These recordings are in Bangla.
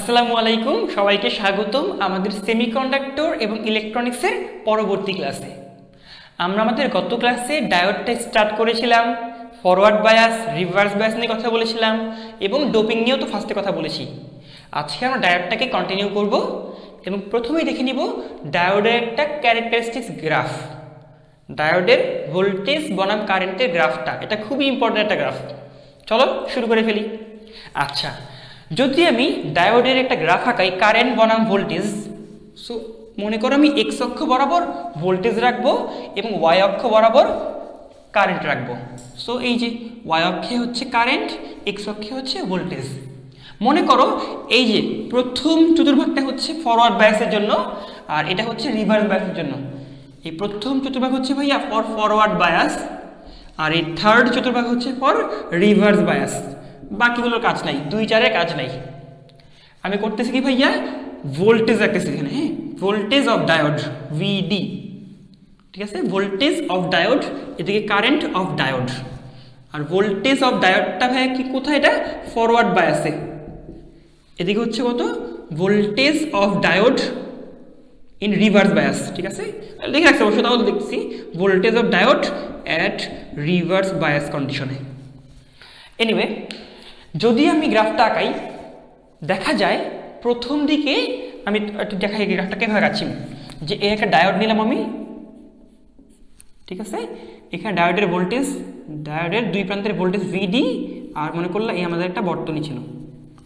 আসসালামু আলাইকুম, সবাইকে স্বাগতম আমাদের সেমিকন্ডাক্টর এবং ইলেকট্রনিক্সের পরবর্তী ক্লাসে। আমরা আমাদের গত ক্লাসে ডায়োডটা স্টার্ট করেছিলাম, ফরওয়ার্ড বায়াস, রিভার্স বায়াস নিয়ে কথা বলেছিলাম এবং ডোপিং নিয়েও তো ফার্স্টে কথা বলেছি। আজকে আমরা ডায়োডটাকে কন্টিনিউ করব এবং প্রথমেই দেখে নিব ডায়োডের একটা ক্যারেক্টারিস্টিক্স গ্রাফ। ডায়োডের ভোল্টেজ বনাম কারেন্টের গ্রাফটা, এটা খুবই ইম্পর্টেন্ট একটা গ্রাফ। চলো শুরু করে ফেলি। আচ্ছা, যদি আমি ডায়োডের একটা গ্রাফ আঁকাই কারেন্ট বনাম ভোল্টেজ, সো মনে করো আমি এক্স অক্ষ বরাবর ভোল্টেজ রাখবো এবং ওয়াই অক্ষ বরাবর কারেন্ট রাখবো। সো এই যে ওয়াই অক্ষে হচ্ছে কারেন্ট, এক্স অক্ষে হচ্ছে ভোল্টেজ। মনে করো এই যে প্রথম চতুর্ভাগটা হচ্ছে ফরওয়ার্ড বায়াসের জন্য আর এটা হচ্ছে রিভার্স বায়াসের জন্য। এই প্রথম চতুর্ভাগ হচ্ছে ভাইয়া ফর ফরওয়ার্ড বায়াস আর এই থার্ড চতুর্ভাগ হচ্ছে ফর রিভার্স বায়াস। বাকিগুলোর কাজ নাই, 2-4-এর কাজ নাই। আমি করতেছি কি ভাইয়া, ভোল্টেজ রাখতেছি এখানে, হ্যাঁ, ভোল্টেজ অফ ডায়োড ভিডি, ঠিক আছে, ভোল্টেজ অফ ডায়োড, এদিকে কারেন্ট অফ ডায়োড। আর ভোল্টেজ অফ ডায়োডটা ভাইয়া কি কোথায়, এটা ফরওয়ার্ড বায়াসে, এদিকে হচ্ছে কত voltage of diode in reverse bias, ঠিক আছে, লিখে রাখছি অবশ্যই, তাহলে দেখছি voltage of diode at reverse bias কন্ডিশনে। এনিওয়ে, যদি আমি গ্রাফটা আঁকাই, দেখা যায় প্রথম দিকে আমি একটু দেখাই গ্রাফটা কেভাবে আঁকাচ্ছি, যে এর একটা ডায়োড নিলাম আমি, ঠিক আছে, এখানে ডায়োডের ভোল্টেজ, ডায়োডের দুই প্রান্তের ভোল্টেজ ভিডি, আর মনে করলাম এই আমাদের একটা বর্তনী ছিল।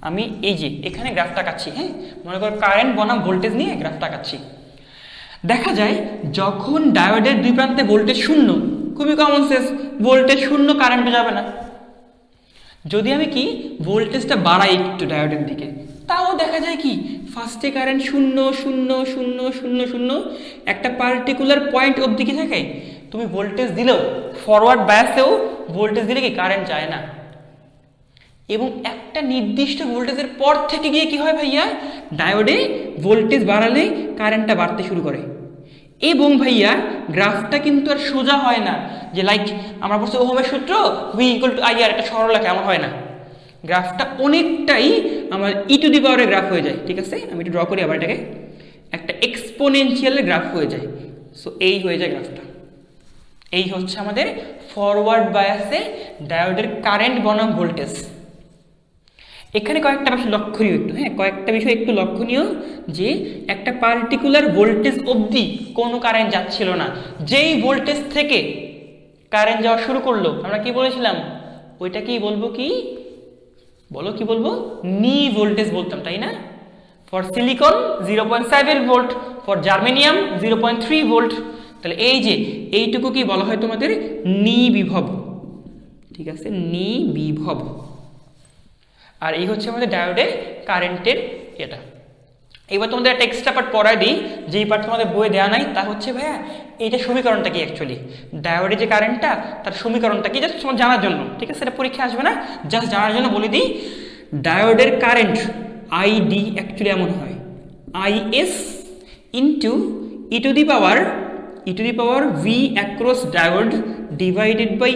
আমি এই যে এখানে গ্রাফটা আঁকাচ্ছি, হ্যাঁ, মনে করো কারেন্ট বনাম ভোল্টেজ নিয়ে গ্রাফটা আঁকাচ্ছি। দেখা যায় যখন ডায়োডের দুই প্রান্তে ভোল্টেজ শূন্য, খুবই কমন সেন্স, ভোল্টেজ শূন্য, কারেন্টও যাবে না। যদি আমি কি ভোল্টেজটা বাড়াই একটু ডায়োডের দিকে, তাও দেখা যায় কি ফার্স্টে কারেন্ট 0 0 0 0 0 একটা পার্টিকুলার পয়েন্ট অবধি কি থাকে, তুমি ভোল্টেজ দিলেও ফরওয়ার্ড বায়াসেও ভোল্টেজ দিলে কি কারেন্ট যায় না, এবং একটা নির্দিষ্ট ভোল্টেজের পর থেকে গিয়ে কি হয় ভাইয়া, ডায়োডে ভোল্টেজ বাড়ালে কারেন্টটা বাড়তে শুরু করে। এবং ভাইয়া গ্রাফটা কিন্তু আর সোজা হয় না, যে লাইক আমরা বলছি ওহমের সূত্র ভি ইকুয়াল টু আই আর একটা সরলরেখা, এমন হয় না। গ্রাফটা অনেকটাই আমার ই টু দি পাওয়ারের গ্রাফ হয়ে যায়, ঠিক আছে, আমি একটু ড্র করি আবার এটাকে, একটা এক্সপোনেনশিয়ালের গ্রাফ হয়ে যায়। সো এই হয়ে যায় গ্রাফটা। এই হচ্ছে আমাদের ফরওয়ার্ড বায়াসে ডায়োডের কারেন্ট বনাম ভোল্টেজ। এখানে কয়েকটা বিষয় লক্ষণীয় একটু, হ্যাঁ, কয়েকটা বিষয় একটু লক্ষণীয়, যে একটা পার্টিকুলার ভোল্টেজ অবধি কোনো কারেন্ট যাচ্ছিল না, যেই ভোল্টেজ থেকে কারেন্ট যাওয়া শুরু করলো আমরা কি বলেছিলাম, ওইটাকেই বলবো কি, বলো কি বলবো, নি ভোল্টেজ বলতাম, তাই না? For silicon 0.7 volt, for germanium 0.3 volt. তাহলে এই যে এইটুকু কি বলা হয় তোমাদের নি বিভব, ঠিক আছে, নি বিভব। আর এই হচ্ছে আমাদের ডায়োডে কারেন্টের এটা। এবার তোমাদের একটা এক্সট্রা পার্ট পড়ায় দিই, যেই পার্ট তোমাদের বইয়ে দেওয়া নাই, তা হচ্ছে ভাইয়া এইটা সমীকরণটা কি, অ্যাকচুয়ালি ডায়োডে যে কারেন্টটা তার সমীকরণটা কি, জাস্ট তোমার জানার জন্য, ঠিক আছে, এটা পরীক্ষা আসবে না, জাস্ট জানার জন্য বলে দিই। ডায়োডের কারেন্ট আইডি অ্যাকচুয়ালি এমন হয়, IS into e to the power V across diode divided by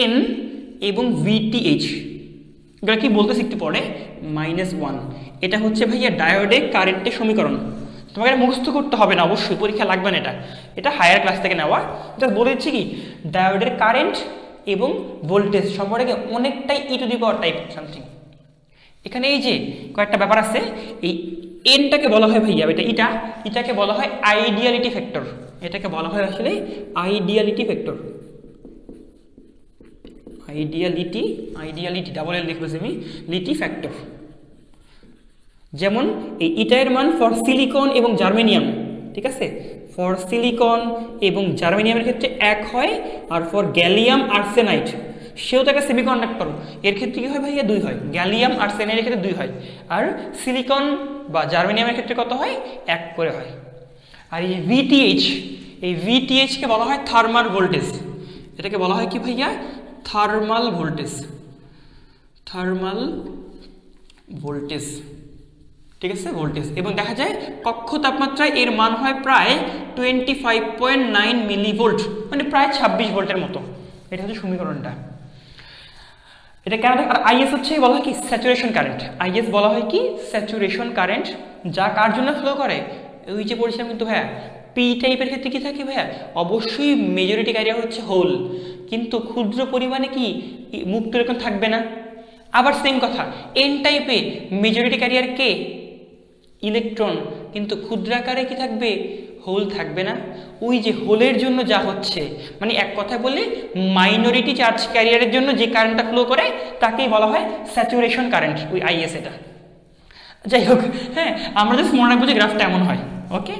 N এবং ভিটিএইচ, এগুলো কি বলতে শিখতে পড়ে -1। এটা হচ্ছে ভাইয়া ডায়োডে কারেন্টের সমীকরণ। তোমাকে এটা মুখস্থ করতে হবে না, অবশ্যই পরীক্ষা লাগবে না, এটা হায়ার ক্লাস থেকে নেওয়া। জাস্ট বলে দিচ্ছি কি ডায়োডের কারেন্ট এবং ভোল্টেজ সম্পর্কে অনেকটাই e to the power type something. এখানে এই যে কয়েকটা ব্যাপার আছে, এই এনটাকে বলা হয় ভাইয়া, এটাকে বলা হয় আইডিয়ালিটি ফ্যাক্টর, এটাকে বলা হয় আসলে আইডিয়ালিটি ফ্যাক্টর, আইডিয়ালিটি ডাবল এল লিখবো আমি, লিটি ফ্যাক্টর। যেমন এই ইটার মান ফর সিলিকন এবং জার্মেনিয়াম, ঠিক আছে, ফর সিলিকন এবং জার্মেনিয়ামের ক্ষেত্রে 1 হয়, আর ফর গ্যালিয়াম আর্সেনাইড, সেও তো একটা সেমিকন্ডাক্টর, এর ক্ষেত্রে কি হয় ভাইয়া 2 হয়, গ্যালিয়াম আর্সেনাইডের ক্ষেত্রে 2 হয়, আর সিলিকন বা জার্মেনিয়ামের ক্ষেত্রে কত হয়, 1 করে হয়। আর এই ভিটিএইচ, এই ভিটিএইচকে বলা হয় থার্মাল ভোল্টেজ, এটাকে বলা হয় কি ভাইয়া থার্মাল ভোল্টেজ, ঠিক আছে, ভোল্টেজ। এবং দেখা যায় কক্ষ তাপমাত্রায় এর মান হয় প্রায় 25.9 মিলিভোল্ট, মানে প্রায় 26 ভোল্টের মতো। এটা হচ্ছে সমীকরণটা। এটা কেন আর আইএস হচ্ছে বলা হয় কি স্যাচুরেশন কারেন্ট। আইএস বলা হয় কি স্যাচুরেশন কারেন্ট, যা কার জন্য ফ্লো করে, ওই যে পড়ছিলাম কিন্তু ভাইয়া পি টাইপের ক্ষেত্রে কি থাকে ভাইয়া, অবশ্যই মেজরিটি ক্যারিয়ার হচ্ছে হোল, কিন্তু ক্ষুদ্র পরিমাণে কি মুক্ত এরকম থাকবে না। আবার সেম কথা এন টাইপে মেজরিটি ক্যারিয়ার কে, ইলেকট্রন, কিন্তু ক্ষুদ্রাকারে কি থাকবে, হোল থাকবে না। ওই যে হোলের জন্য যা হচ্ছে, মানে এক কথায় বললে মাইনরিটি চার্জ ক্যারিয়ারের জন্য যে কারেন্টটা ফ্লো করে তাকেই বলা হয় স্যাচুরেশন কারেন্ট, ওই আইএস। এটা যাই হোক, হ্যাঁ আমরা জাস্ট মনে রাখবো যে গ্রাফটা এমন হয়, ওকে।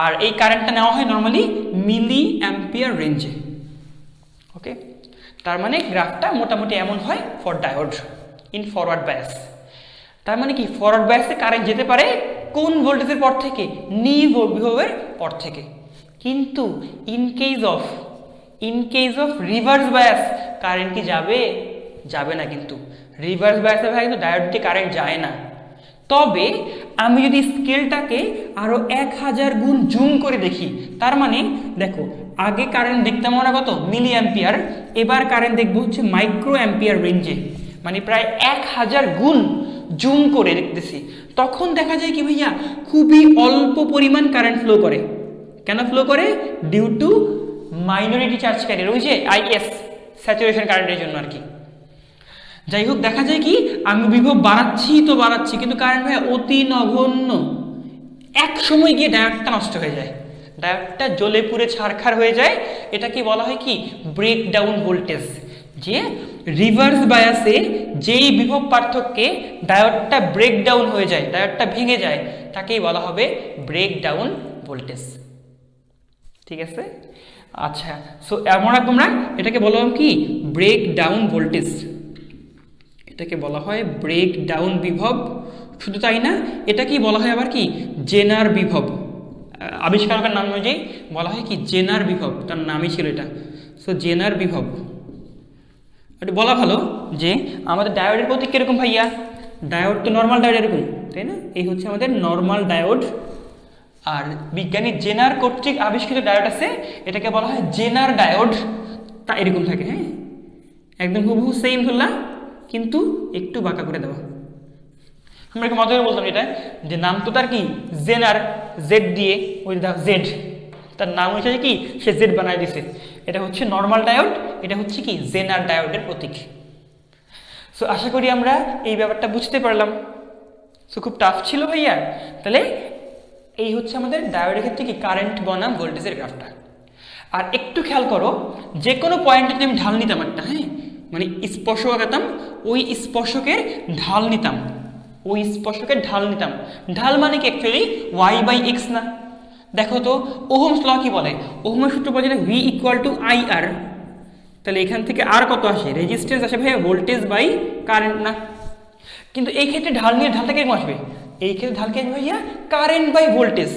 আর এই কারেন্টটা নেওয়া হয় নর্মালি মিলি অ্যাম্পিয়ার রেঞ্জে, ওকে। তার মানে গ্রাফটা মোটামুটি এমন হয় for diode in forward bias. তার মানে কি ফরওয়ার্ড বায়াসে কারেন্ট যেতে পারে কোন ভোল্টেজের পর থেকে, বিভবের পর থেকে। কিন্তু in case of reverse bias current কি যাবে না। কিন্তু রিভার্স বায়াসে ভাই কিন্তু ডায়োড দিয়ে কারেন্ট যায় না। তবে আমি যদি স্কেলটাকে আরো 1000 গুণ জুম করে দেখি, তার মানে দেখো আগে কারেন্ট দেখতাম আমরা কত মিলি অ্যাম্পিয়ার, এবার কারেন্ট দেখবো হচ্ছে মাইক্রো অ্যাম্পিয়ার রেঞ্জে, মানে প্রায় 1000 গুণ জুম করে দেখতেছি। তখন দেখা যায় কি ভাইয়া খুবই অল্প পরিমাণ কারেন্ট ফ্লো করে। কেন ফ্লো করে? Due to minority charge carrier, ওই যে আইএস স্যাচুরেশন কারেন্টের জন্য আর কি। যাই হোক, দেখা যায় কি আমি বিভব বাড়াচ্ছি কিন্তু কারেন্ট ভাইয়া অতি নগণ্য, এক সময় গিয়ে ডায়োডটা নষ্ট হয়ে যায়, ডায়োডটা জ্বলে পুড়ে ছারখার হয়ে যায়। এটাকে বলা হয় কি ব্রেকডাউন ভোল্টেজ। যে রিভার্স বায়াসে যেই বিভব পার্থক্যে ডায়োডটা ব্রেকডাউন হয়ে যায়, ডায়োডটা ভেঙে যায়, তাকেই বলা হবে ব্রেকডাউন ভোল্টেজ। ঠিক আছে, আচ্ছা। সো এমন তোমরা এটাকে বললাম কি ব্রেকডাউন ভোল্টেজ, এটাকে বলা হয় ব্রেকডাউন বিভব। শুধু তাই না, এটাকেই বলা হয় আবার কি জেনার বিভব। আবিষ্কারকের নাম অনুযায়ী বলা হয় কি জেনার বিভব, তার নামই ছিল এটা। সো জেনার বিভব এটা বলা ভালো যে আমাদের ডায়োডের প্রতীক কিরকম ভাইয়া, ডায়োড তো নর্মাল ডায়োড এরকম, তাই না? এই হচ্ছে আমাদের নর্মাল ডায়োড। আর বিজ্ঞানী জেনার কর্তৃক আবিষ্কৃত ডায়োড আছে, এটাকে বলা হয় জেনার ডায়োড। তা এরকম থাকে, হ্যাঁ একদম হুবহু সেম ধরলাম, কিন্তু একটু বাঁকা করে দেওয়া। আমরা একটু মজা করে বলতাম এটা, যে নাম তো তার কি জেনার, জেড দিয়ে, ওই জেড তার নাম হয়েছে কি সে জেড বানায় দিছে। এটা হচ্ছে নর্মাল ডায়োড, এটা হচ্ছে কি জেনার ডায়োডের প্রতীক। সো আশা করি আমরা এই ব্যাপারটা বুঝতে পারলাম। সো খুব টাফ ছিল ভাইয়া। তাহলে এই হচ্ছে আমাদের ডায়োডের ক্ষেত্রে কি কারেন্ট বনাম ভোল্টেজের গ্রাফটা। আর একটু খেয়াল করো, যে কোনো পয়েন্টে আমি ঢাল নিতাম একটা, হ্যাঁ মানে স্পর্শক আঁকাতাম, ওই স্পর্শকের ঢাল নিতাম, ঢাল মানে কি অ্যাকচুয়ালি y/x না। দেখো তো ওহমস ল কি বলে, ওহমের সূত্র বলে v = IR। তাহলে এখান থেকে আর কত আসে, রেজিস্ট্যান্স আসে ভাইয়া ভোল্টেজ বাই কারেন্ট না। কিন্তু এই ক্ষেত্রে ঢাল নিয়ে ঢালটা কেমন আসবে, এই ক্ষেত্রে ঢালকে আসবে ভাইয়া কারেন্ট বাই ভোল্টেজ।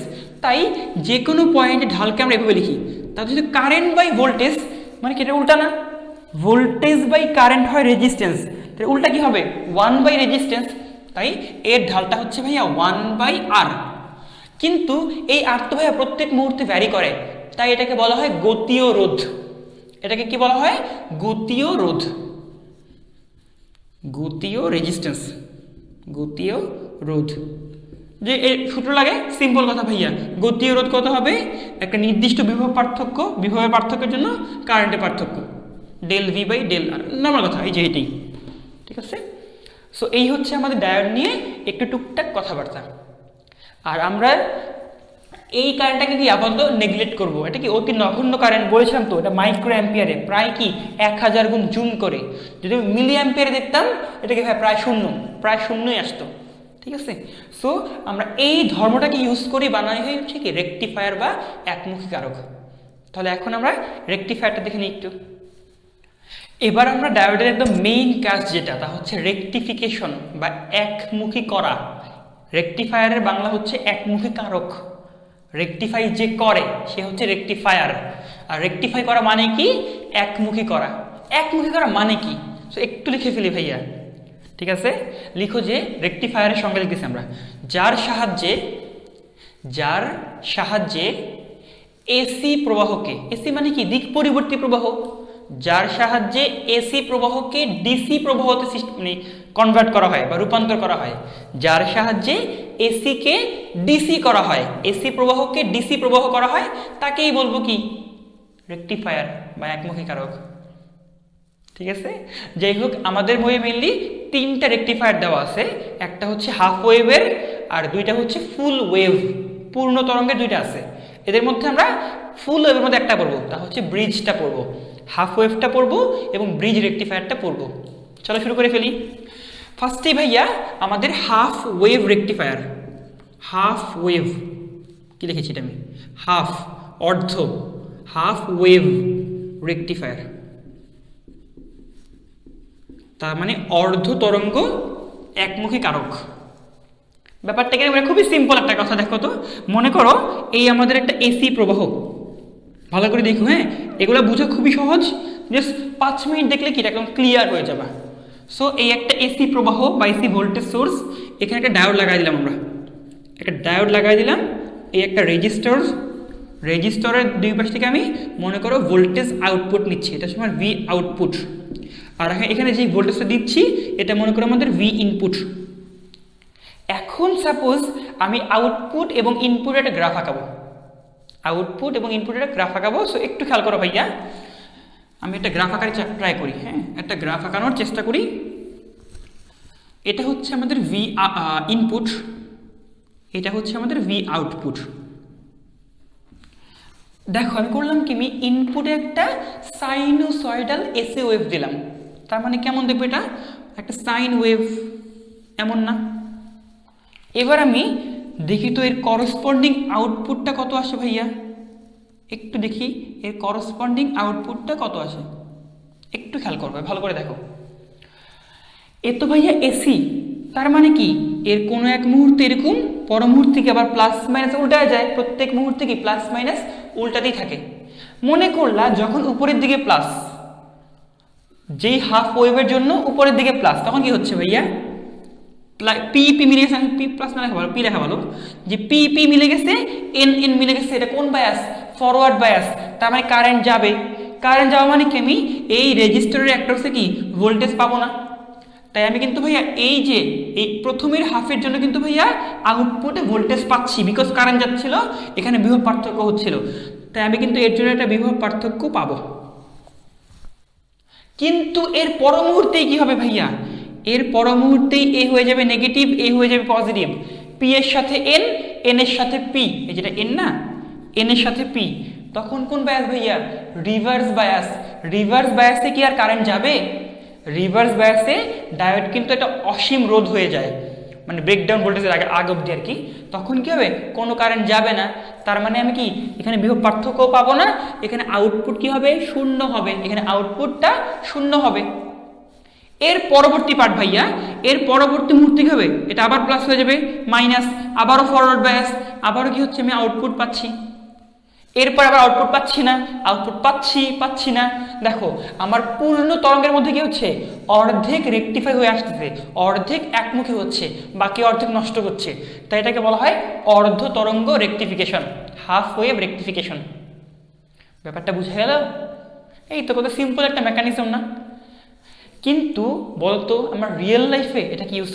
তাই যে কোনো পয়েন্টে ঢালকে আমরা এভাবে লিখি, তাহলে যদি কারেন্ট বাই ভোল্টেজ মানে কি এটা উল্টা না, ভোল্টেজ বাই কারেন্ট হয় রেজিস্ট্যান্স, তাহলে উল্টা কি হবে 1/রেজিস্ট্যান্স। তাই এর ঢালটা হচ্ছে ভাইয়া 1/R। কিন্তু এই আর তো ভাইয়া প্রত্যেক মুহূর্তে ভ্যারি করে, তাই এটাকে বলা হয় গতীয় রোধ। এটাকে কি বলা হয়, গতীয় রোধ, গতীয় রেজিস্ট্যান্স, গতীয় রোধ। যে এই সূত্র লাগে সিম্পল কথা ভাইয়া, গতীয় রোধ কত হবে, একটা নির্দিষ্ট বিভবের পার্থক্যের জন্য কারেন্টের পার্থক্য, del V/del R, নর্মাল কথা, এই যে এটাই। ঠিক আছে, সো এই হচ্ছে আমাদের ডায়োড নিয়ে একটু টুকটাক কথাবার্তা। আর আমরা এই কারেন্টটাকে কি আপাতত নেগলেক্ট করবো, এটা কি অতি নগণ্য কারেন্ট বলেছিলাম তো, এটা মাইক্রো অ্যাম্পিয়ারে, প্রায় কি 1000 গুণ জুম করে। যদি মিলি অ্যাম্পিয়ারে দেখতাম এটাকে প্রায় শূন্যই আসতো। ঠিক আছে, সো আমরা এই ধর্মটাকে ইউজ করে বানাই হচ্ছে কি রেকটিফায়ার বা একমুখী কারক। তাহলে এখন আমরা রেকটিফায়ারটা দেখে নিই একটু। এবার আমরা ডায়োডের একদম মেইন কাজ যেটা, তা হচ্ছে রেকটিফিকেশন বা একমুখী করা। রেকটিফায়ারের বাংলা হচ্ছে একমুখী কারক। রেকটিফাই যে করে সে হচ্ছে রেকটিফায়ার। আর রেকটিফাই করা মানে কি, একমুখী করা। একমুখী করা মানে কি, সো একটু লিখে ফেলি ভাইয়া। ঠিক আছে, লিখো যে রেকটিফায়ারের সঙ্গে লিখেছি আমরা, যার সাহায্যে এসি প্রবাহকে, এসি মানে কি দিক পরিবর্তী প্রবাহ, যার সাহায্যে এসি প্রবাহকে ডিসি প্রবাহতে মানে কনভার্ট করা হয় বা রূপান্তর করা হয়, যার সাহায্যে এসিকে ডিসি করা হয়, এসি প্রবাহকে ডিসি প্রবাহ করা হয়, তাকেই বলবো কি রেকটিফায়ার বা একমুখী কারক। ঠিক আছে, যাই হোক আমাদের বইয়ে মেনলি 3টা রেকটিফায়ার দেওয়া আছে, একটা হচ্ছে হাফ ওয়েভের আর 2টা হচ্ছে ফুল ওয়েভ, পূর্ণ তরঙ্গের 2টা আছে। এদের মধ্যে আমরা ফুল ওয়েভের মধ্যে একটা পড়বো, তা হচ্ছে ব্রিজটা পড়বো, হাফ ওয়েভটা পড়বো এবং ব্রিজ রেকটিফায়ারটা পড়বো। চলো শুরু করে ফেলি। ফার্স্টে ভাইয়া আমাদের half wave rectifier, half wave কি লিখেছি এটা আমি, হাফ অর্ধ, হাফ ওয়েভ রেকটিফায়ার, তার মানে অর্ধ তরঙ্গ একমুখী কারক। ব্যাপারটা কি মানে খুবই সিম্পল একটা কথা, দেখো তো, মনে করো এই আমাদের একটা এসি প্রবাহ, ভালো করে দেখো, হ্যাঁ এগুলো বোঝা খুবই সহজ, জাস্ট 5 মিনিট দেখলে কি একদম ক্লিয়ার হয়ে যাবে। সো এই একটা এসি প্রবাহ বা এসি ভোল্টেজ সোর্স, এখানে একটা ডায়োড লাগাই দিলাম, আমরা একটা ডায়োড লাগাই দিলাম, এই একটা রেজিস্টর, রেজিস্টরের 2 পাশ থেকে আমি মনে করো ভোল্টেজ আউটপুট নিচ্ছি, এটা হচ্ছে আমার ভি আউটপুট, আর এখানে যে ভোল্টেজটা দিচ্ছি এটা মনে করো আমাদের ভি ইনপুট। এখন সাপোজ আমি আউটপুট এবং ইনপুটের একটা গ্রাফ আঁকাবো, আউটপুট এবং ইনপুটের একটা গ্রাফ আঁকাবো। সো একটু খেয়াল করো ভাইয়া, আমি একটা গ্রাফ আঁকার ট্রাই করি, হ্যাঁ একটা গ্রাফ আঁকানোর চেষ্টা করি। এটা হচ্ছে আমাদের ভি ইনপুট, এটা হচ্ছে আমাদের ভি আউটপুট। দেখো আমি করলাম কি, আমি ইনপুটে একটা সাইনোসয়েডাল এসি ওয়েভ দিলাম, তার মানে কেমন দেখবো, এটা একটা সাইন ওয়েভ, এমন না? এবার আমি দেখি তো এর করসপন্ডিং আউটপুটটা কত আসে ভাইয়া, একটু দেখি এর করসপন্ডিং আউটপুটটা কত আসে, একটু খেয়াল করবে, ভালো করে দেখো। এ তো ভাইয়া এসি, তার মানে কি এর কোনো এক মুহূর্তে এরকম, পর মুহূর্তে কি আবার প্লাস মাইনাস উল্টায় যায়, প্রত্যেক মুহূর্তে কি প্লাস মাইনাস উল্টাতেই থাকে। মনে করলা যখন উপরের দিকে প্লাস, যেই হাফ ওয়েভের জন্য উপরের দিকে প্লাস, তখন কি হচ্ছে ভাইয়া, পি পি মিলে গেছে, পি প্লাস না লেখা ভালো, পি লেখা ভালো, যে পি পি মিলে গেছে, এন এন মিলে গেছে, এটা কোন বায়াস, ফরওয়ার্ড বায়াস, তার মানে কারেন্ট যাবে, কারেন্ট যাওয়া মানে কি আমি এই রেজিস্টারের অ্যাক্রসে কি ভোল্টেজ পাবো না। তাই আমি কিন্তু ভাইয়া এই যে এই প্রথমের হাফের জন্য কিন্তু ভাইয়া আউটপুটে ভোল্টেজ পাচ্ছি, বিকজ কারেন্ট যাচ্ছিল, এখানে বিভব পার্থক্য হচ্ছিল, তাই আমি কিন্তু এর জন্য একটা বিভব পার্থক্য পাবো। কিন্তু এর পর মুহূর্তেই কি হবে ভাইয়া, এর পর মুহূর্তেই এ হয়ে যাবে নেগেটিভ, এ হয়ে যাবে পজিটিভ, পি এর সাথে এন, এন এর সাথে পি, এই যেটা এন না, এন এর সাথে পি, তখন কোন বায়াস ভাইয়া, রিভার্স বায়াস। রিভার্স বায়াসে কি আর কারেন্ট যাবে? রিভার্স বায়াসে ডায়োড কিন্তু একটা অসীম রোধ হয়ে যায়, মানে ব্রেকডাউন ভোল্টেজের আগ অবধি আর কি, তখন কি হবে, কোনো কারেন্ট যাবে না, তার মানে আমি কি এখানে বিভব পার্থক্য পাবো না, এখানে আউটপুট কি হবে, শূন্য হবে, এখানে আউটপুটটা শূন্য হবে। এর পরবর্তী পার্ট ভাইয়া, এর পরবর্তী মুহূর্তে কি হবে, এটা আবার প্লাস হয়ে যাবে, মাইনাস, আবারও ফরওয়ার্ড বায়াস, আবারও কি হচ্ছে, আমি আউটপুট পাচ্ছি, এরপর আবার আউটপুট পাচ্ছি না, আউটপুট পাচ্ছি না। দেখো আমার পূর্ণ তরঙ্গের মধ্যে কি হচ্ছে, অর্ধেক রেকটিফাই হয়ে আসতেছে, অর্ধেক একমুখী হচ্ছে, বাকি অর্ধেক নষ্ট হচ্ছে, তাই এটাকে বলা হয় অর্ধ তরঙ্গ রেকটিফিকেশন, হাফ ওয়েভ রেকটিফিকেশন। ব্যাপারটা বুঝে গেল? এই তো কত সিম্পল একটা মেকানিজম না? কিন্তু বলতো আমরা রিয়েল লাইফে এটা কি ইউজ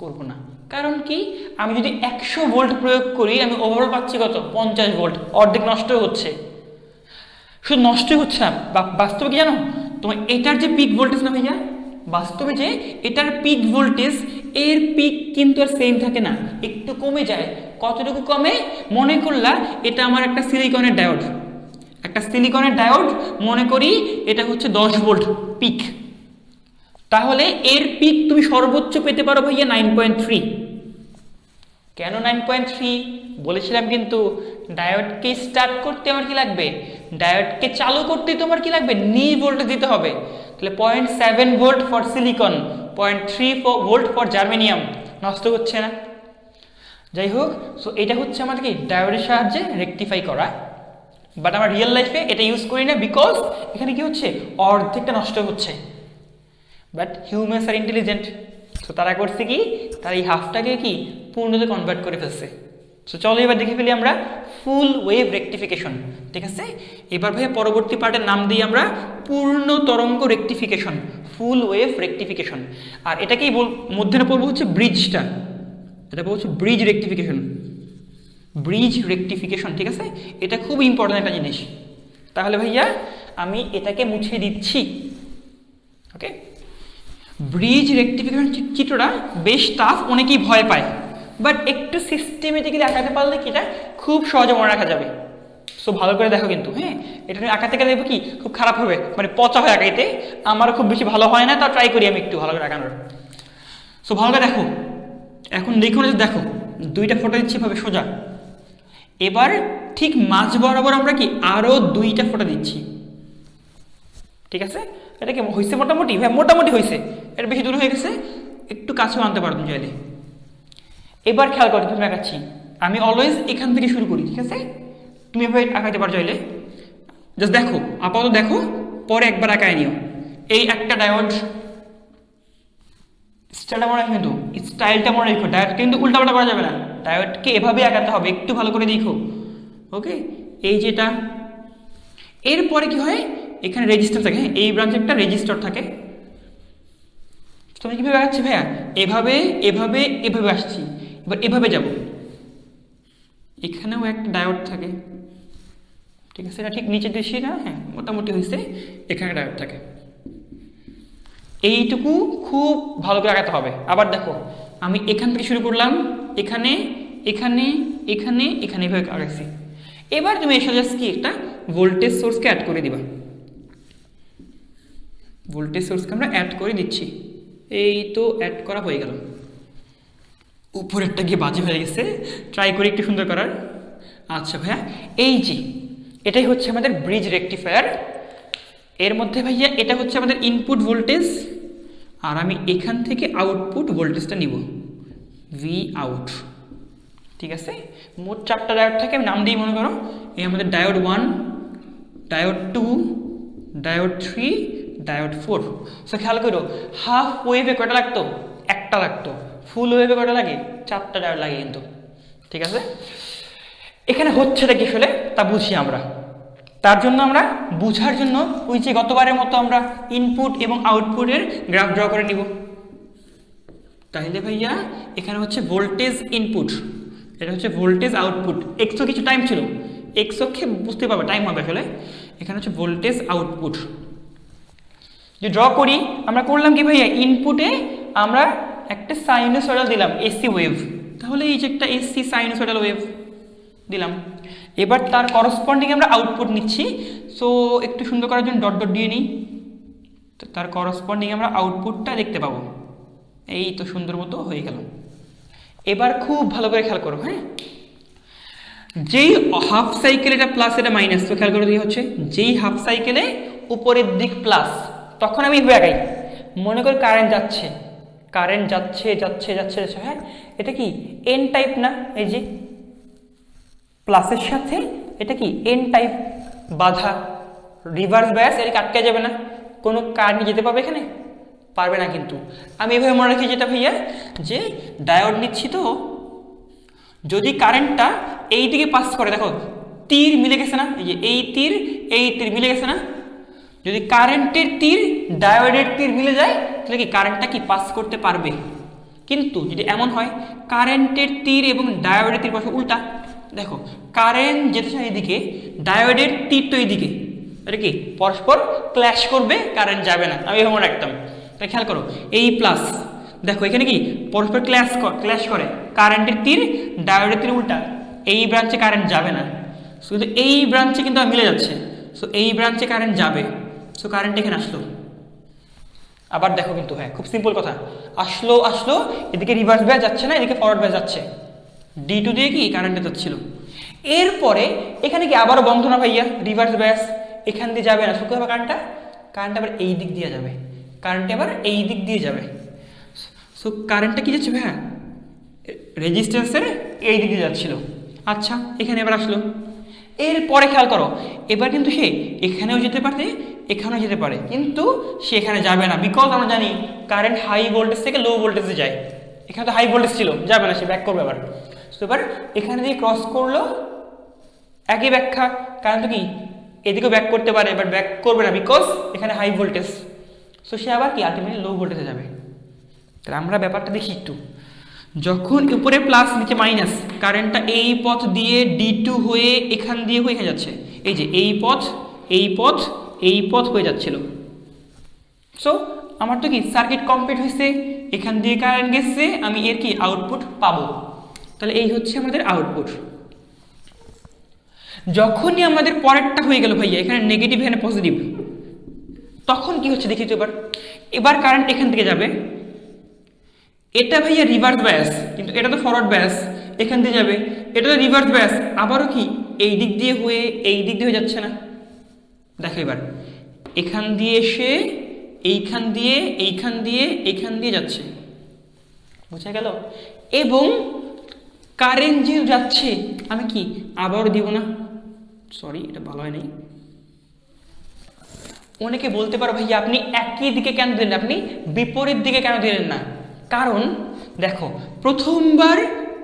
করব না। কারণ কি, আমি যদি 100 ভোল্ট প্রয়োগ করি, আমি ওভারঅল পাচ্ছি কত, 50 ভোল্ট, অর্ধেক নষ্ট হচ্ছে। শুধু নষ্টই হচ্ছে না, বাস্তবে কি জানো, তোমার এটার যে পিক ভোল্টেজ না ভাইয়া, বাস্তবে যে এটার পিক ভোল্টেজ, এর পিক কিন্তু আর সেম থাকে না, একটু কমে যায়। কতটুকু কমে, মনে করলা এটা আমার একটা সিলিকনের ডায়োড, মনে করি এটা হচ্ছে 10 ভোল্ট পিক, তাহলে এর পিক তুমি সর্বোচ্চ পেতে পারো ভাইয়া 9.3। কেন 9.3 বলেছিলাম, কিন্তু ডায়োডকে স্টার্ট করতে আমার কি লাগবে, ডায়োডকে চালু করতে তোমার কি লাগবে, নি ভোল্টেজ দিতে হবে। তাহলে 0.7 volt for silicon, 0.3 volt for germanium, নষ্ট হচ্ছে না। যাই হোক, সো এটা হচ্ছে আমাদের কি ডায়োডের সাহায্যে রেকটিফাই করা, বাট আমরা রিয়েল লাইফে এটা ইউজ করি না, বিকজ এখানে কি হচ্ছে, অর্ধেকটা নষ্ট হচ্ছে। But humans are intelligent, so তারা করছে কি, তারা এই হাফটাকে কি পূর্ণতে কনভার্ট করে ফেলছে। সো চলো এবার দেখে ফেলি আমরা ফুল ওয়েভ রেকটিফিকেশন। ঠিক আছে, এবার ভাইয়া পরবর্তী পার্টের নাম দিই আমরা পূর্ণ তরঙ্গ রেকটিফিকেশন, ফুল ওয়েভ রেকটিফিকেশন। আর এটাকেই মধ্যে পড়বো হচ্ছে ব্রিজটা, এটা বলছে ব্রিজ রেকটিফিকেশন, ব্রিজ রেকটিফিকেশন। ঠিক আছে, এটা খুব ইম্পর্টেন্ট একটা জিনিস। তাহলে ভাইয়া আমি এটাকে মুছে দিচ্ছি। ওকে, ব্রিজ রেকটিফিকেশন চিত্রটা বেশ টাফ, অনেকেই ভয় পায়, বাট একটু সিস্টেমেটিক্যালি আঁকাতে পারলে কি এটা খুব সহজে মনে রাখা যাবে। সো ভালো করে দেখো কিন্তু, হ্যাঁ, এটা আমি আঁকাতে গেলে দেখবো কি খুব খারাপ হবে, মানে পচা হয় আঁকাইতে, আমারও খুব বেশি ভালো হয় না, তাও ট্রাই করি আমি একটু ভালো করে আঁকানোর। সো ভালো করে দেখো, এখন দেখুন, দেখো দুইটা ফটো দিচ্ছি এভাবে সোজা। এবার ঠিক মাঝ বরাবর আমরা কি আরো দুইটা ফটো দিচ্ছি। ঠিক আছে, এটা কি হয়েছে মোটামুটি? হ্যাঁ মোটামুটি হয়েছে, এটা বেশি দূর হয়ে গেছে, একটু কাছেও আনতে পারো তুমি চাইলে। এবার খেয়াল করো, তুমি আঁকাচ্ছি, আমি অলওয়েজ এখান থেকে শুরু করি। ঠিক আছে, তুমি এভাবে আঁকাইতে পারো চাইলে, জাস্ট দেখো, আপাতত দেখো, পরে একবার আঁকায় নিও। এই একটা ডায়োড স্টাইলটা মনে রাখো, কিন্তু স্টাইলটা মনে রাখো, ডায়োড কিন্তু উল্টাপাল্টা করা যাবে না, ডায়োডকে এভাবে আঁকাতে হবে, একটু ভালো করে দেখো। ওকে, এই যেটা, এরপরে কি হয়, এখানে রেজিস্টার থাকে, এই ব্রাঞ্চে একটা রেজিস্টার থাকে। তুমি কিভাবে আঁকাচ্ছি ভাইয়া? এভাবে এভাবে এভাবে আসছি, এবার এভাবে যাব, এখানেও একটা ডায়োড থাকে। ঠিক আছে, এটা ঠিক নিচে দিচ্ছি না, হ্যাঁ মোটামুটি হয়েছে, এখানে ডায়োড থাকে। এইটুকু খুব ভালো করে আঁকাতে হবে। আবার দেখো, আমি এখান থেকে শুরু করলাম, এখানে এখানে এখানে এখানে এভাবে আঁকাচ্ছি। এবার তুমি এর সাথে জাস্ট কি একটা ভোল্টেজ সোর্সকে অ্যাড করে দিবা, ভোল্টেজ সোর্সকে আমরা অ্যাড করে দিচ্ছি। এই তো অ্যাড করা হয়ে গেল, উপরেরটা গিয়ে বাজে হয়ে গেছে, ট্রাই করি একটু সুন্দর করার। আচ্ছা ভাইয়া, এই যে এটাই হচ্ছে আমাদের ব্রিজ রেকটিফায়ার। এর মধ্যে ভাইয়া এটা হচ্ছে আমাদের ইনপুট ভোল্টেজ, আর আমি এখান থেকে আউটপুট ভোল্টেজটা নিব, ভি আউট। ঠিক আছে, মোট 4টা ডায়োড থাকে, আমি নাম দিই মনে করো, এই আমাদের diode 1, diode 2, diode 3, diode 4। So খেয়াল করো, হাফ ওয়েভে কয়টা লাগতো? একটা লাগতো। ফুল ওয়েভে কয়টা লাগে? 4টা ডায়োড লাগে কিন্তু। ঠিক আছে, এখানে হচ্ছেটা কি আসলে তা বুঝি আমরা। তার জন্য আমরা বুঝার জন্য ওই যে গতবারের মতো আমরা ইনপুট এবং আউটপুটের গ্রাফ ড্র করে নিব। তাহলে ভাইয়া এখানে হচ্ছে ভোল্টেজ ইনপুট, এটা হচ্ছে ভোল্টেজ আউটপুট। এক্সও কিছু টাইম ছিল, এক্স অক্ষে বুঝতে পারবে টাইম হবে আসলে। এখানে হচ্ছে ভোল্টেজ আউটপুট। যে ড্র করি, আমরা করলাম কি ভাইয়া, ইনপুটে আমরা একটা সাইনোসয়েডাল দিলাম, এসি ওয়েভ, তাহলে এই যে একটা এসি সাইনোসয়েডাল ওয়েভ দিলাম। এবার তার করসপন্ডিং আমরা আউটপুট নিচ্ছি। সো একটু সুন্দর করার জন্য ডট ডট দিয়ে নিই, তো তার করসপন্ডিং আমরা আউটপুটটা দেখতে পাবো। এই তো সুন্দর মতো হয়ে গেল। এবার খুব ভালো করে খেয়াল করো, হ্যাঁ, যেই হাফ সাইকেল এটা প্লাস এটা মাইনাস, তো খেয়াল করে দিয়ে হচ্ছে যেই হাফ সাইকেলে উপরের দিক প্লাস, তখন আমি এভাবে আগাই, মনে করি কারেন্ট যাচ্ছে, কারেন্ট যাচ্ছে যাচ্ছে যাচ্ছে যাচ্ছে, হ্যাঁ এটা কি এন টাইপ না? এই যে প্লাসের সাথে এটা কি এন টাইপ বাধা, রিভার্স বায়াস, এটা আটকে যাবে না, কোনো কারেন্ট যেতে পারবে এখানে? পারবে না। কিন্তু আমি এভাবে মনে রাখি যেটা ভাইয়া, যে ডায়োড নিচ্ছি, তো যদি কারেন্টটা এই দিকে পাস করে, দেখো তীর মিলে গেছে না, এই যে এই তীর মিলে গেছে না, যদি কারেন্টের তীর ডায়োডের তীর মিলে যায়, তাহলে কি কারেন্টটা কি পাস করতে পারবে। কিন্তু যদি এমন হয় কারেন্টের তীর এবং ডায়োডের তীর পাশে উল্টা, দেখো কারেন্ট যেতে চায় এদিকে, ডায়োডের তীর তো এইদিকে, এটা কি পরস্পর ক্ল্যাশ করবে, কারেন্ট যাবে না। আমি এভাবে রাখতাম, তাই খেয়াল করো, এই প্লাস, দেখো এখানে কি পরস্পর ক্ল্যাশ করে, কারেন্টের তীর ডায়োডের তীর উল্টা, এই ব্রাঞ্চে কারেন্ট যাবে না, শুধু এই ব্রাঞ্চে কিন্তু মিলে যাচ্ছে। সো এই ব্রাঞ্চে কারেন্ট যাবে, সো কারেন্ট এখানে আসলো। আবার দেখো কিন্তু, হ্যাঁ খুব সিম্পল কথা, আসলো এদিকে রিভার্স ব্যাস যাচ্ছে না, এদিকে ফরওয়ার্ড ব্যাস যাচ্ছে, D2 দিয়ে কি কারেন্টে যাচ্ছিল। এরপরে এখানে কি আবারও বন্ধ না ভাইয়া, রিভার্স ব্যাস এখান দিয়ে যাবে না, শুধু হবে কারেন্ট আবার এই দিক দিয়ে যাবে, কারেন্ট আবার এই দিক দিয়ে যাবে। সো কারেন্টটা কি যাচ্ছে ভাইয়া, রেজিস্ট্যান্সের এই দিকে যাচ্ছিল। আচ্ছা, এখানে এবার আসলো। এরপরে খেয়াল করো, এবার কিন্তু সে এখানেও যেতে পারে, এখানেও যেতে পারে, কিন্তু সে এখানে যাবে না, বিকজ আমরা জানি কারেন্ট হাই ভোল্টেজ থেকে লো ভোল্টেজে যায়। এখানে তো হাই ভোল্টেজ ছিল, যাবে না, সে ব্যাক করবে আবার। এবার এখানে দিয়ে ক্রস করলো একই ব্যাখ্যা, কারণ তো কি এদিকেও ব্যাক করতে পারে, বাট ব্যাক করবে না বিকজ এখানে হাই ভোল্টেজ। সো সে আবার কি আলটিমেটলি লো ভোল্টেজে যাবে। তাহলে আমরা ব্যাপারটা দেখি একটু, যখন উপরে প্লাস নিচে মাইনাস, কারেন্টটা এই পথ দিয়ে D2 হয়ে এখান দিয়ে হয়ে যাচ্ছে, এই যে এই পথ এই পথ এই পথ হয়ে যাচ্ছিল। সো আমার তো কি সার্কিট কমপ্লিট হয়েছে, এখান দিয়ে কারেন্ট গেছে, আমি এর কি আউটপুট পাবো। তাহলে এই হচ্ছে আমাদের আউটপুট। যখনই আমাদের পরেরটা হয়ে গেল ভাইয়া, এখানে নেগেটিভ এখানে পজিটিভ, তখন কি হচ্ছে দেখি তো। এবার কারেন্ট এখান থেকে যাবে, এটা ভাইয়া রিভার্স বায়াস, কিন্তু এটা তো ফরওয়ার্ড বায়াস, এখান দিয়ে যাবে, এটা তো রিভার্স বায়াস, আবারও কি এই দিক দিয়ে হয়ে এই দিক দিয়ে হয়ে যাচ্ছে না। দেখো এবার এখান দিয়ে এসে এইখান দিয়ে এইখান দিয়ে এইখান দিয়ে যাচ্ছে, বোঝা গেল। এবং কারেন্ট যে যাচ্ছে আমি কি আবারও দিব না, সরি এটা ভালো হয় নাই। অনেকে বলতে পারো ভাইয়া আপনি একই দিকে কেন দিলেন, আপনি বিপরীত দিকে কেন দিলেন না? কারণ দেখো প্রথমবার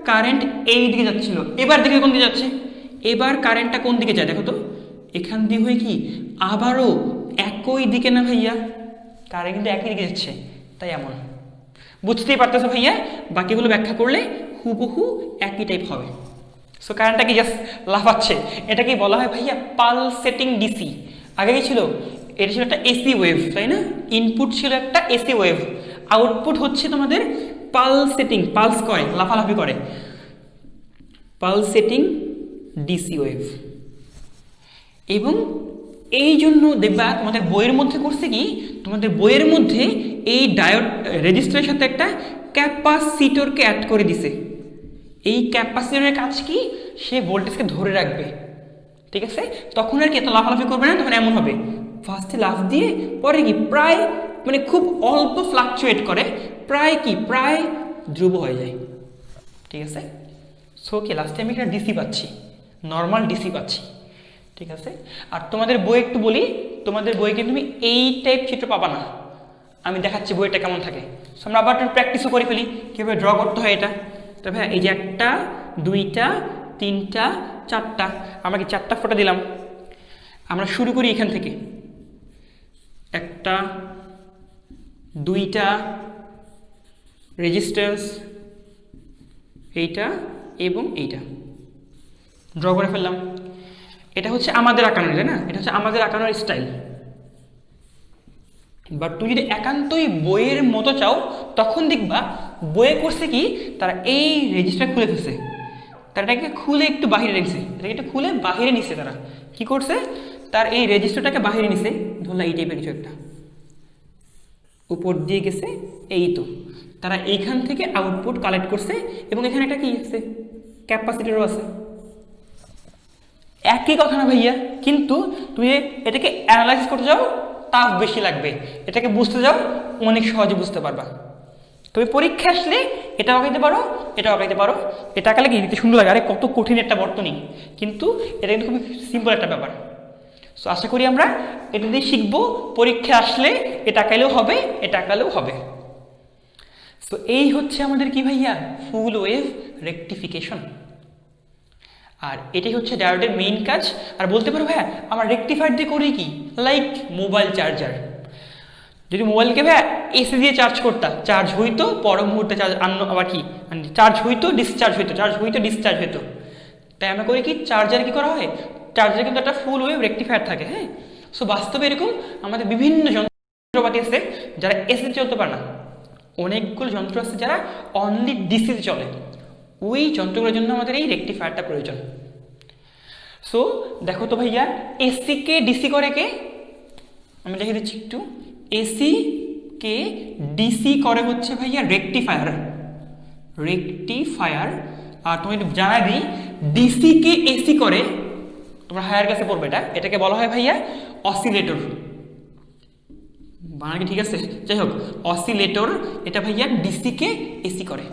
কারেন্ট এই দিকে যাচ্ছিল, এবার দিকে কোন দিকে যাচ্ছে, এবার কারেন্টটা কোন দিকে যায় দেখো তো, এখান দিয়ে হয়ে কি আবারও একই দিকে না ভাইয়া, কারেন্ট কিন্তু একই দিকে যাচ্ছে, তাই এমন বুঝতেই পারতেছো ভাইয়া। বাকিগুলো ব্যাখ্যা করলে হুবহু একই টাইপ হবে। সো কারেন্টটা কি জাস্ট লাফাচ্ছে, এটাকে বলা হয় ভাইয়া পালসেটিং ডিসি। আগে কি ছিল, এটা ছিল একটা এসি ওয়েভ, তাই না? ইনপুট ছিল একটা এসি ওয়েভ, আউটপুট হচ্ছে তোমাদের পালসেটিং, পালস করে লাফালাফি করে, পালসেটিং ডিসি ওয়েভ। এবং এই জন্য দেখবা তোমাদের বইয়ের মধ্যে করছে কি, তোমাদের বইয়ের মধ্যে এই ডায়োড রেজিস্টারের সাথে একটা ক্যাপাসিটরকে অ্যাড করে দিছে। এই ক্যাপাসিটরের কাজ কি, সে ভোল্টেজকে ধরে রাখবে, ঠিক আছে? তখন আর কি এত লাফালাফি করবে না, তখন এমন হবে ফার্স্টে লাফ দিয়ে পরে কি প্রায় মানে খুব অল্প ফ্লাকচুয়েট করে, প্রায় কি প্রায় ধ্রুব হয়ে যায়, ঠিক আছে? সো কি লাস্টে আমি একটা ডিসি পাচ্ছি, নর্মাল ডিসি পাচ্ছি, ঠিক আছে? আর তোমাদের বই একটু বলি, তোমাদের বই কিন্তু তুমি এই টাইপ চিত্র পাবা না, আমি দেখাচ্ছি বইটা কেমন থাকে। সো আমরা আবার একটু প্র্যাকটিসও করে ফেলি কীভাবে ড্র করতে হয় এটা। তো ভাই এই যে একটা দুইটা তিনটা চারটা, আমরা কি চারটা ফোঁটা দিলাম। আমরা শুরু করি এখান থেকে, একটা দুইটা রেজিস্ট্যান্স, এইটা এবং এইটা ড্র করে ফেললাম। এটা হচ্ছে আমাদের আঁকানোর, তাই না? এটা হচ্ছে আমাদের আঁকানোর স্টাইল। বাট তুমি যদি একান্তই বইয়ের মতো চাও, তখন দেখবা বইয়ে করছে কি, তারা এই রেজিস্টার খুলে ফেলছে, তারা এটাকে খুলে একটু বাহিরে রেখেছে, এটাকে একটু খুলে বাহিরে নিছে। তারা কি করছে, তার এই রেজিস্টারটাকে বাহিরে নিছে, ধরলা এই টাইপের কিছু একটা উপর দিয়ে গেছে, এই তো তারা এইখান থেকে আউটপুট কালেক্ট করছে। এবং এখানে একটা কি আছে, ক্যাপাসিটরও আছে। একই কথা না ভাইয়া, কিন্তু তুমি এটাকে অ্যানালাইসিস করতে যাও টাফ বেশি লাগবে, এটাকে বুঝতে যাও অনেক সহজে বুঝতে পারবা। তুমি পরীক্ষা আসলে এটা আঁকাইতে পারো, এটা আঁকাইতে পারো, এটা আঁকালে কি দিতে সুন্দর লাগে, আরে কত কঠিন একটা বর্তনী, কিন্তু এটা কিন্তু খুবই সিম্পল একটা ব্যাপার। সো আশা করি আমরা এটা দিয়ে শিখবো, পরীক্ষা আসলে এটা আঁকাইলেও হবে, এটা আঁকালেও হবে। সো এই হচ্ছে আমাদের কি ভাইয়া ফুল ওয়েভ রেকটিফিকেশন। আর এটাই হচ্ছে ডায়োডের মেইন কাজ। আর বলতে পারো ভাইয়া আমরা রেকটিফায়ার দিয়ে করি কি, লাইক মোবাইল চার্জার। যদি মোবাইলকে ভাইয়া এসি দিয়ে চার্জ করতাম, চার্জ হইতো, পর মুহূর্তে চার্জ আবার কি চার্জ হইতো ডিসচার্জ হইতো, চার্জ হইতো ডিসচার্জ হইতো। তাই আমরা করি কি, চার্জার কি করা হয়, চার্জারে কিন্তু একটা ফুল ওয়েভ রেকটিফায়ার থাকে। হ্যাঁ, সো বাস্তবে এরকম আমাদের বিভিন্ন যন্ত্রপাতি আছে যারা এসিতে চলতে পারে না, অনেকগুলো যন্ত্র আছে যারা অনলি ডিসিতে চলে। ওই যন্ত্রগুলোর জন্য আমাদের এই রেকটিফায়ারটা প্রয়োজন। সো দেখো তো ভাইয়া, এসিকে ডিসি করে কে, আমি দেখে দিচ্ছি একটু। এসি কে ডিসি করে হচ্ছে ভাইয়া রেকটিফায়ার, রেকটিফায়ার। আর তুমি জানাই দিই, ডিসি কে এসি করে, তোমরা হায়ার ক্লাসে পড়বে এটা, এটাকে বলা হয় ভাইয়া অসিলেটর। বানান কি ঠিক আছে? যাই হোক, অসিলেটর এটা ভাইয়া ডিসি কে এসি করে।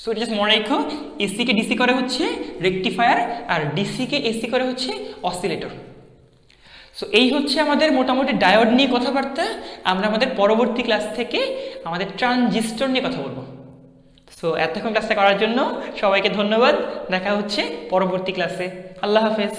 সো এটা জাস্ট মনে রাখো, এসি কে ডিসি করে হচ্ছে রেকটিফায়ার, আর ডিসি কে এসি করে হচ্ছে অসিলেটর। সো এই হচ্ছে আমাদের মোটামুটি ডায়োড নিয়ে কথাবার্তা। আমরা আমাদের পরবর্তী ক্লাস থেকে আমাদের ট্রানজিস্টর নিয়ে কথা বলবো। সো এতক্ষণ ক্লাসটা করার জন্য সবাইকে ধন্যবাদ। দেখা হচ্ছে পরবর্তী ক্লাসে। আল্লাহ হাফেজ।